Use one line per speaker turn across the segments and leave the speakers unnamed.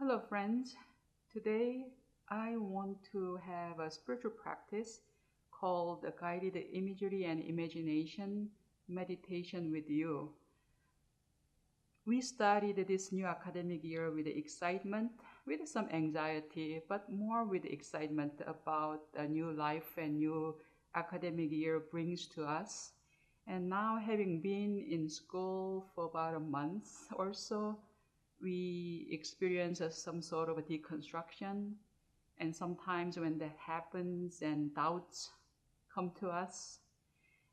Hello, friends. Today I want to have a spiritual practice called Guided Imagery and Imagination Meditation with you. We started this new academic year with excitement, with some anxiety, but more with excitement about a new life and new academic year brings to us. And now, having been in school for about a month or so, we experience some sort of a deconstruction. And sometimes when that happens and doubts come to us,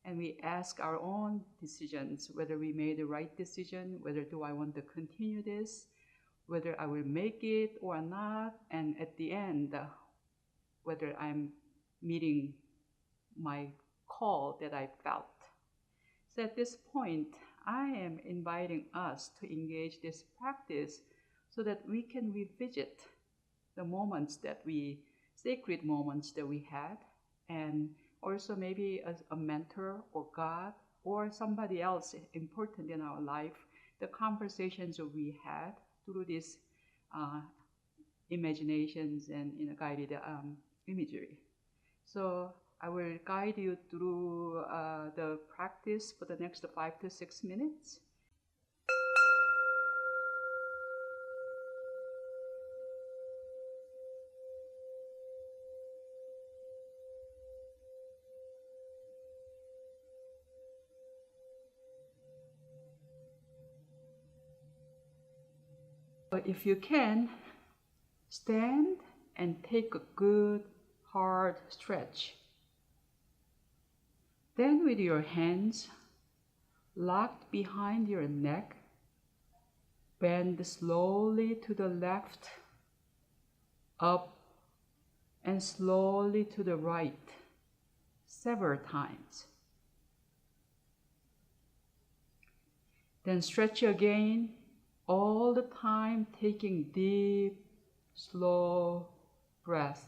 and we ask our own decisions, whether we made the right decision, whether do I want to continue this, whether I will make it or not, and at the end, whether I'm meeting my call that I felt. So at this point, I am inviting us to engage this practice so that we can revisit the sacred moments that we had, and also maybe as a mentor or God or somebody else important in our life, the conversations that we had through these imaginations and guided imagery. So I will guide you through the practice for the next 5 to 6 minutes. But if you can, stand and take a good hard stretch. Then with your hands locked behind your neck, bend slowly to the left, up, and slowly to the right, several times. Then stretch again, all the time taking deep, slow breath.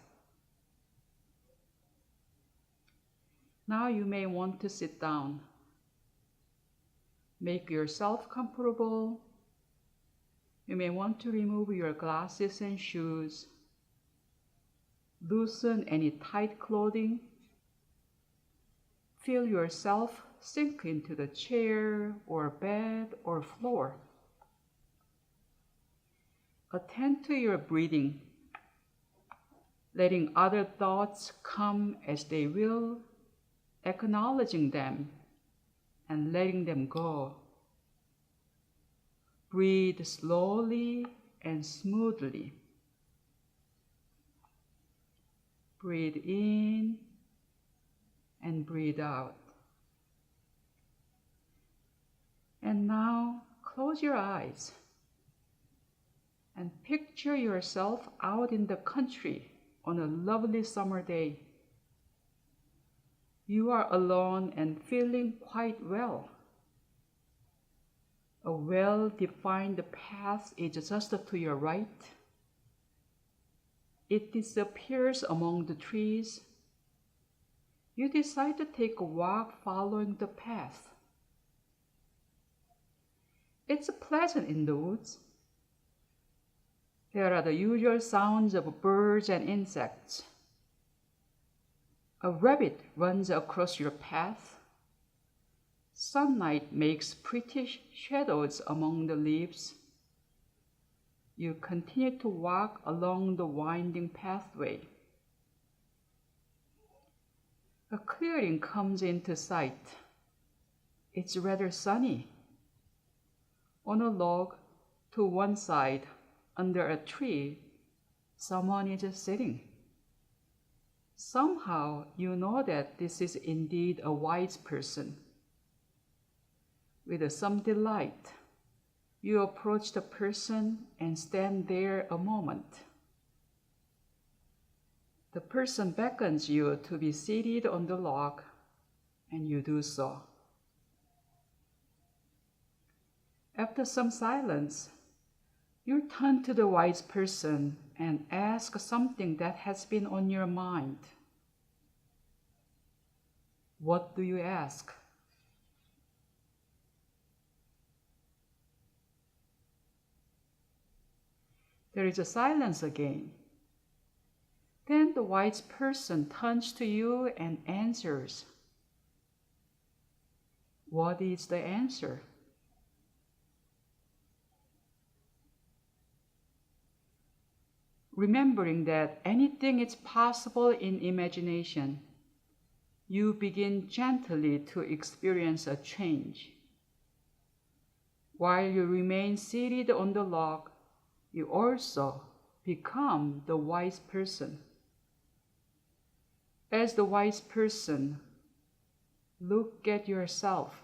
Now you may want to sit down. Make yourself comfortable. You may want to remove your glasses and shoes. Loosen any tight clothing. Feel yourself sink into the chair or bed or floor. Attend to your breathing, letting other thoughts come as they will, acknowledging them and letting them go. Breathe slowly and smoothly. Breathe in and breathe out. And now close your eyes and picture yourself out in the country on a lovely summer day. You are alone and feeling quite well. A well-defined path is just to your right. It disappears among the trees. You decide to take a walk following the path. It's pleasant in the woods. There are the usual sounds of birds and insects. A rabbit runs across your path. Sunlight makes pretty shadows among the leaves. You continue to walk along the winding pathway. A clearing comes into sight. It's rather sunny. On a log to one side, under a tree, someone is sitting. Somehow you know that this is indeed a wise person. With some delight, you approach the person and stand there a moment. The person beckons you to be seated on the log, and you do so. After some silence, you turn to the wise person and ask something that has been on your mind. What do you ask? There is a silence again. Then the wise person turns to you and answers. What is the answer? Remembering that anything is possible in imagination, you begin gently to experience a change. While you remain seated on the log, you also become the wise person. As the wise person, look at yourself.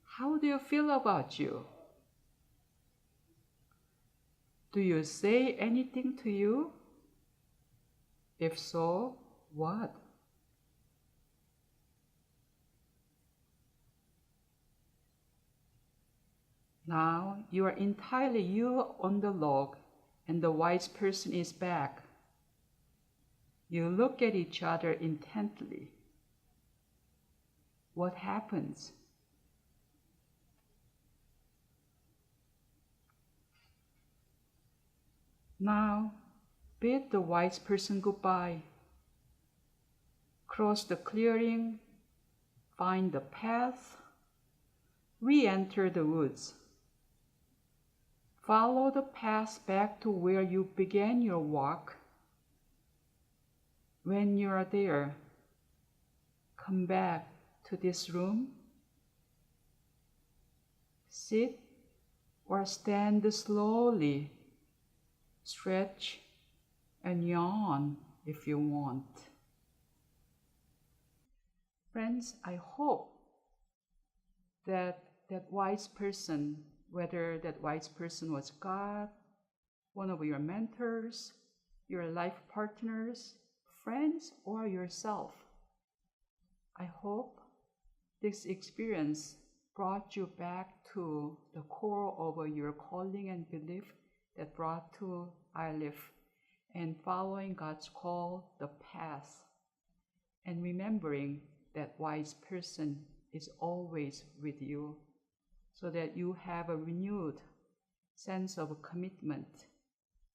How do you feel about you? Do you say anything to you? If so, what? Now you are entirely you on the log, and the wise person is back. You look at each other intently. What happens? Now, bid the wise person goodbye. Cross the clearing, find the path, re-enter the woods. Follow the path back to where you began your walk. When you are there, come back to this room. Sit or stand slowly. Stretch and yawn if you want. Friends, I hope that wise person, whether that wise person was God, one of your mentors, your life partners, friends, or yourself, I hope this experience brought you back to the core of your calling and belief that brought to ILIF, and following God's call, the path, and remembering that wise person is always with you, so that you have a renewed sense of commitment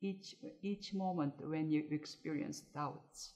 each moment when you experience doubts.